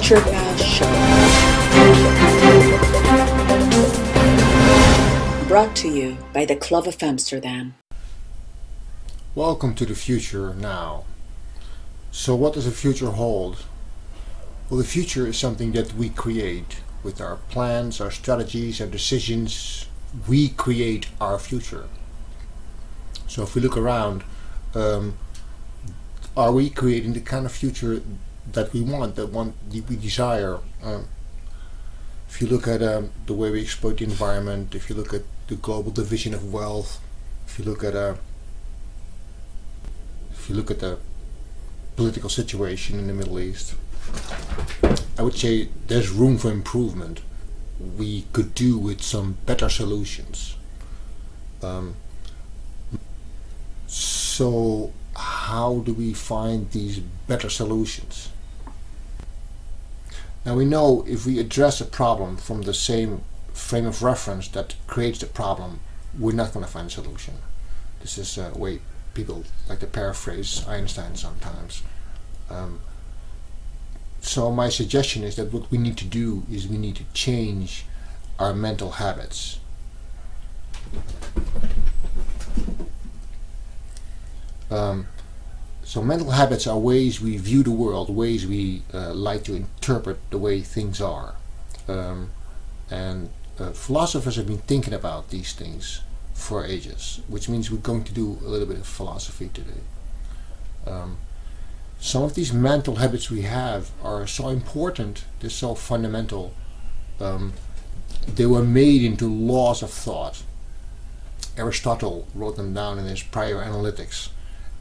Future Past Show. Brought to you by the Club of Amsterdam. Welcome to the future now. So what does the future hold? Well, the future is something that we create with our plans, our strategies, our decisions. We create our future. So if we look around, are we creating the kind of future that we want, that we desire? If you look at the way we exploit the environment, if you look at the global division of wealth, if you look at the political situation in the Middle East, I would say there's room for improvement. We could do with some better solutions. So how do we find these better solutions? Now we know if we address a problem from the same frame of reference that creates the problem, we're not going to find a solution. This is a way people like to paraphrase Einstein sometimes. So my suggestion is that what we need to do is we need to change our mental habits. So mental habits are ways we view the world, ways we like to interpret the way things are. And philosophers have been thinking about these things for ages, which means we're going to do a little bit of philosophy today. Some of these mental habits we have are so important, they're so fundamental, they were made into laws of thought. Aristotle wrote them down in his Prior Analytics,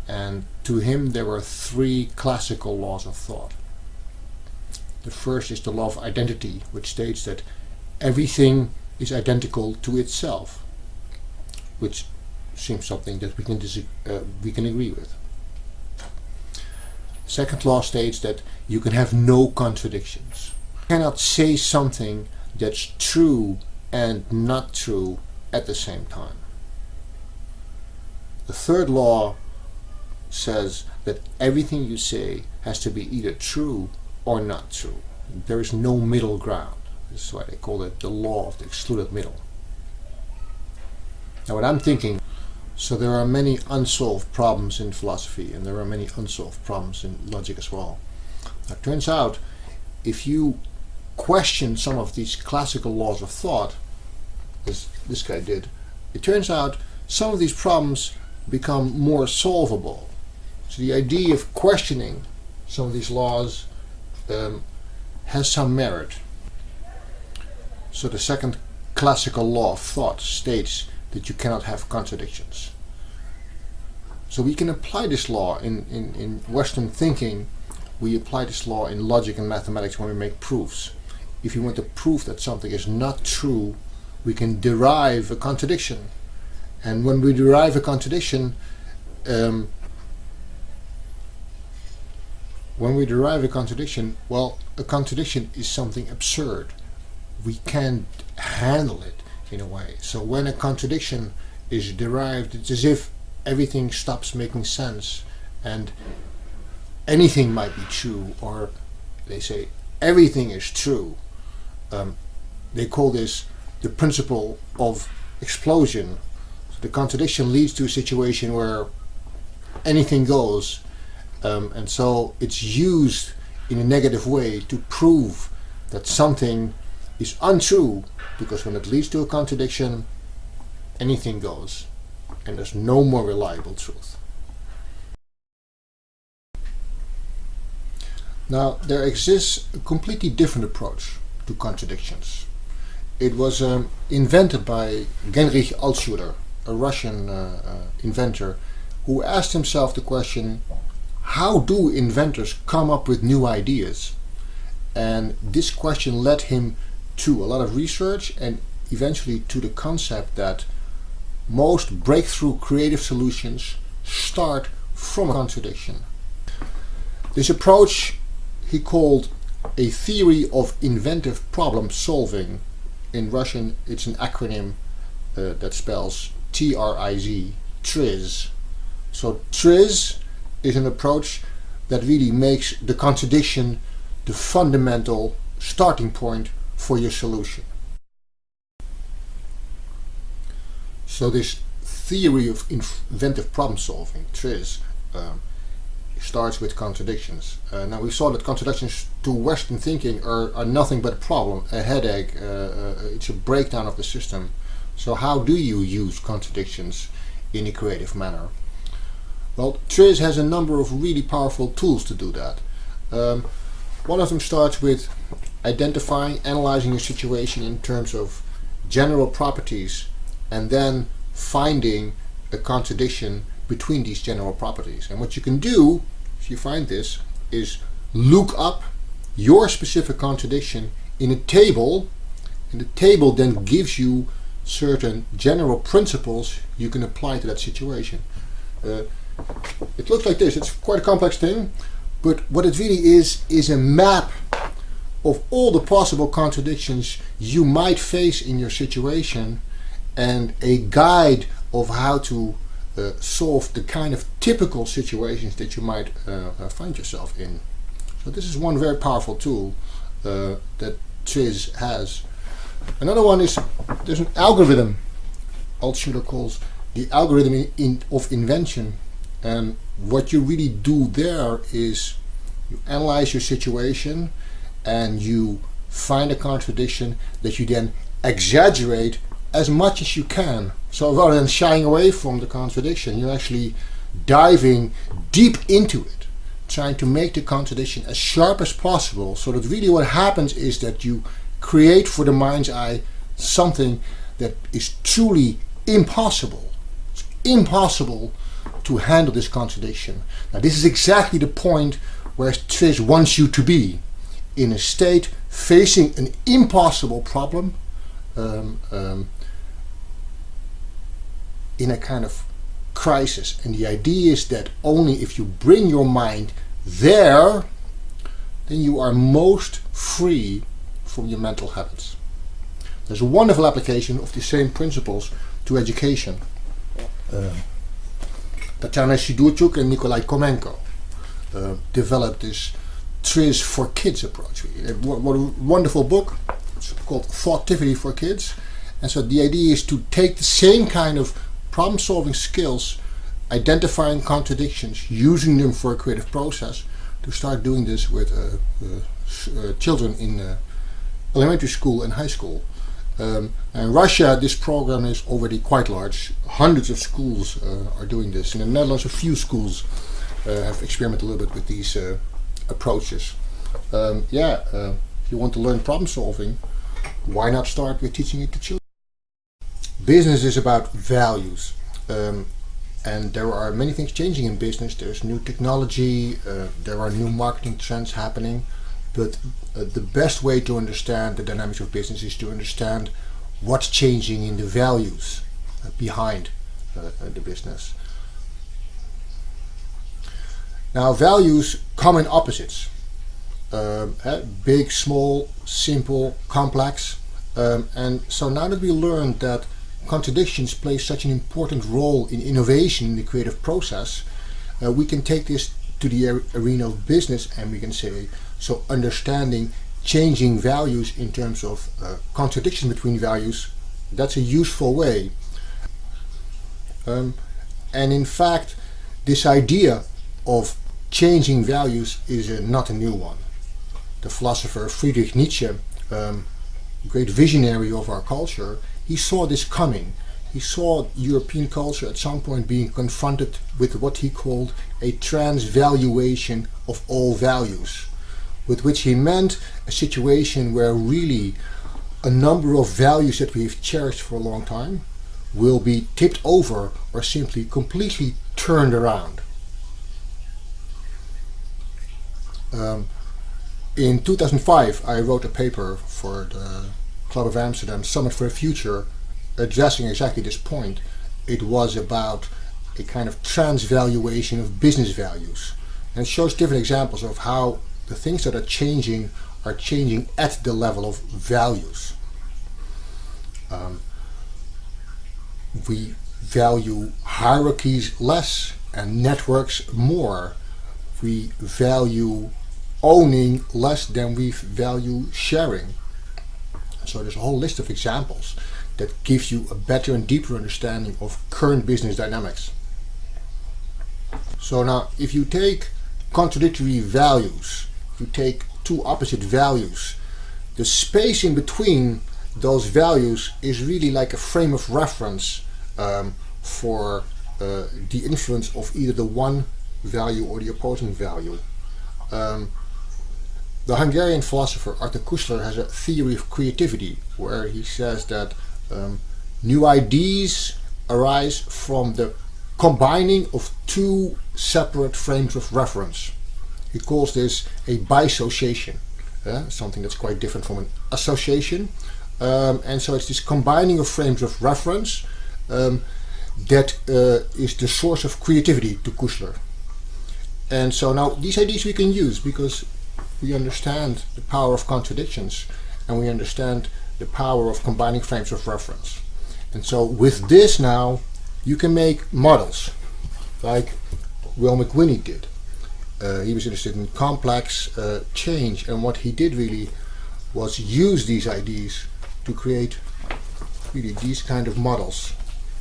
and to him there were three classical laws of thought. The first is the law of identity, which states that everything is identical to itself, which seems something that we can agree with. Second law states that you can have no contradictions. You cannot say something that's true and not true at the same time. The third law says that everything you say has to be either true or not true. There is no middle ground. This is why they call it the law of the excluded middle. Now what I'm thinking, so there are many unsolved problems in philosophy, and there are many unsolved problems in logic as well. Now it turns out, if you question some of these classical laws of thought, as this guy did, it turns out some of these problems become more solvable. So the idea of questioning some of these laws has some merit. So the second classical law of thought states that you cannot have contradictions. So we can apply this law in Western thinking. We apply this law in logic and mathematics when we make proofs. If you want to prove that something is not true, we can derive a contradiction. And when we derive a contradiction, well, a contradiction is something absurd. We can't handle it in a way. So when a contradiction is derived, it's as if everything stops making sense and anything might be true, or they say everything is true. They call this the principle of explosion. So the contradiction leads to a situation where anything goes, and so it's used in a negative way to prove that something is untrue, because when it leads to a contradiction, anything goes, and there's no more reliable truth. Now, there exists a completely different approach to contradictions. It was invented by Heinrich Altschuler, a Russian inventor, who asked himself the question, how do inventors come up with new ideas? And this question led him to a lot of research and eventually to the concept that most breakthrough creative solutions start from a contradiction. This approach he called a theory of inventive problem solving. In Russian it's an acronym that spells TRIZ, TRIZ. So TRIZ is an approach that really makes the contradiction the fundamental starting point for your solution. So this theory of inventive problem solving, TRIZ, starts with contradictions. Now we saw that contradictions to Western thinking are nothing but a problem, a headache, it's a breakdown of the system. So how do you use contradictions in a creative manner? Well, TRIZ has a number of really powerful tools to do that. One of them starts with identifying, analyzing your situation in terms of general properties, and then finding a contradiction between these general properties. And what you can do, if you find this, is look up your specific contradiction in a table, and the table then gives you certain general principles you can apply to that situation. It looks like this. It's quite a complex thing, but what it really is a map of all the possible contradictions you might face in your situation, and a guide of how to solve the kind of typical situations that you might find yourself in. So this is one very powerful tool that TRIZ has. Another one is, there's an algorithm Altshuler calls the algorithm of invention, and what you really do there is you analyze your situation and you find a contradiction that you then exaggerate as much as you can. So rather than shying away from the contradiction, you're actually diving deep into it, trying to make the contradiction as sharp as possible, so that really what happens is that you create for the mind's eye something that is truly impossible. It's impossible to handle this contradiction. Now this is exactly the point where TRIZ wants you to be, in a state facing an impossible problem, in a kind of crisis. And the idea is that only if you bring your mind there, then you are most free from your mental habits. There's a wonderful application of the same principles to education. Tatjana Sidorchuk and Nikolai Komenko developed this TRIZ for Kids approach. What a wonderful book. It's called Thoughtivity for Kids. And so the idea is to take the same kind of problem solving skills, identifying contradictions, using them for a creative process, to start doing this with children in elementary school and high school. In Russia, this program is already quite large. Hundreds of schools are doing this. In the Netherlands, a few schools have experimented a little bit with these approaches. If you want to learn problem solving, why not start with teaching it to children? Business is about values, and there are many things changing in business. There's new technology, there are new marketing trends happening, but the best way to understand the dynamics of business is to understand what's changing in the values behind the business. Now, values come in opposites. Big, small, simple, complex. And so now that we learned that contradictions play such an important role in innovation in the creative process, we can take this to the arena of business, and we can say, so understanding changing values in terms of contradiction between values, that's a useful way. And in fact, this idea of changing values is not a new one. The philosopher Friedrich Nietzsche, great visionary of our culture, he saw this coming. He saw European culture at some point being confronted with what he called a transvaluation of all values, with which he meant a situation where really a number of values that we've cherished for a long time will be tipped over or simply completely turned around. In 2005, I wrote a paper for the Club of Amsterdam Summit for the Future addressing exactly this point. It was about a kind of transvaluation of business values. And it shows different examples of how the things that are changing at the level of values. We value hierarchies less and networks more. We value owning less than we value sharing. So there's a whole list of examples that gives you a better and deeper understanding of current business dynamics. So now, if you take contradictory values, you take two opposite values, the space in between those values is really like a frame of reference for the influence of either the one value or the opposing value. The Hungarian philosopher Arthur Koestler has a theory of creativity where he says that new ideas arise from the combining of two separate frames of reference. He calls this a bisociation, something that's quite different from an association. And so it's this combining of frames of reference that is the source of creativity to Koestler. And so now these ideas we can use because we understand the power of contradictions and we understand the power of combining frames of reference. And so with this now you can make models like Will McWhinney did. He was interested in complex change, and what he did really was use these ideas to create really these kind of models.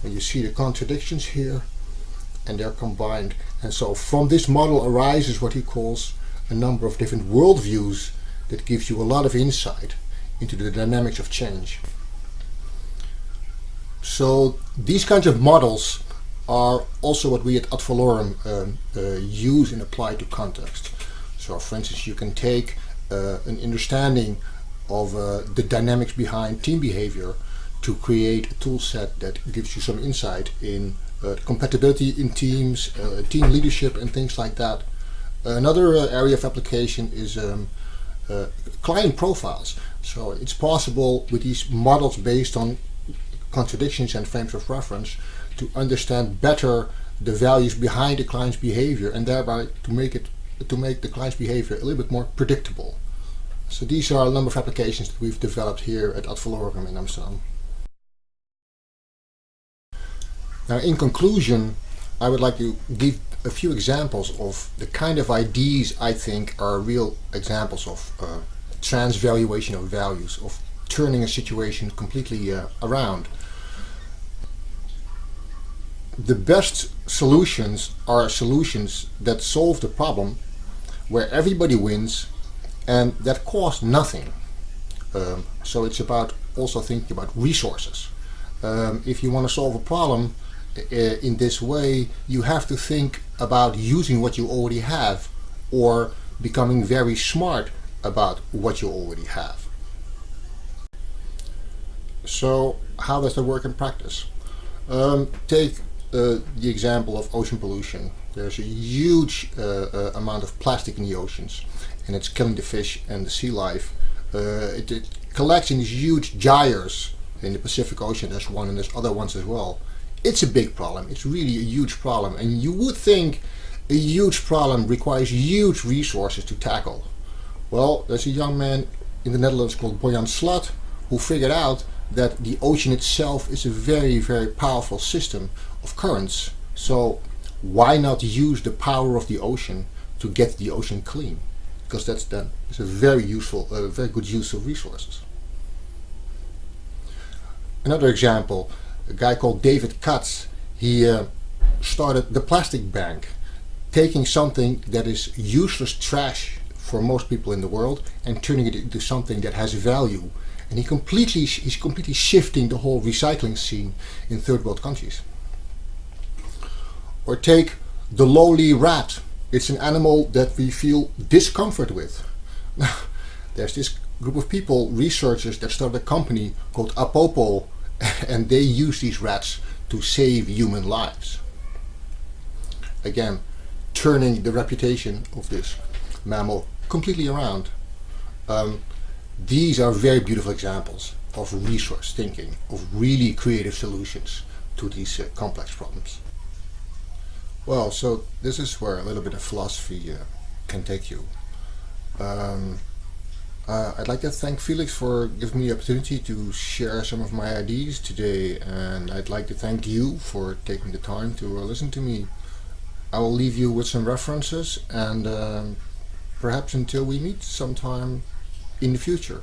And you see the contradictions here and they're combined, and so from this model arises what he calls a number of different worldviews that gives you a lot of insight into the dynamics of change. So these kinds of models are also what we at AdValorum use and apply to context. So for instance, you can take an understanding of the dynamics behind team behavior to create a tool set that gives you some insight in compatibility in teams, team leadership and things like that. Another area of application is client profiles. So it's possible with these models based on contradictions and frames of reference to understand better the values behind the client's behavior and thereby to make the client's behavior a little bit more predictable. So these are a number of applications that we've developed here at AdValorum in Amsterdam. Now, in conclusion, I would like to give a few examples of the kind of ideas I think are real examples of transvaluation of values, of turning a situation completely around. The best solutions are solutions that solve the problem where everybody wins and that cost nothing. So it's about also thinking about resources. If you want to solve a problem in this way, you have to think about using what you already have or becoming very smart about what you already have. So how does that work in practice? Take the example of ocean pollution. There's a huge amount of plastic in the oceans and it's killing the fish and the sea life. It collects in these huge gyres in the Pacific Ocean. There's one and there's other ones as well. It's a big problem. It's really a huge problem, and you would think a huge problem requires huge resources to tackle. Well, there's a young man in the Netherlands called Boyan Slat who figured out that the ocean itself is a very, very powerful system of currents. So why not use the power of the ocean to get the ocean clean? Because it's a very useful, very good use of resources. Another example, a guy called David Katz, he started the plastic bank, taking something that is useless trash for most people in the world and turning it into something that has value. And he's completely shifting the whole recycling scene in third world countries. Or take the lowly rat. It's an animal that we feel discomfort with. There's this group of people, researchers, that started a company called Apopo, and they use these rats to save human lives. Again, turning the reputation of this mammal completely around. These are very beautiful examples of resource thinking, of really creative solutions to these complex problems. Well, so this is where a little bit of philosophy can take you. I'd like to thank Felix for giving me the opportunity to share some of my ideas today, and I'd like to thank you for taking the time to listen to me. I will leave you with some references, and perhaps until we meet sometime in the future.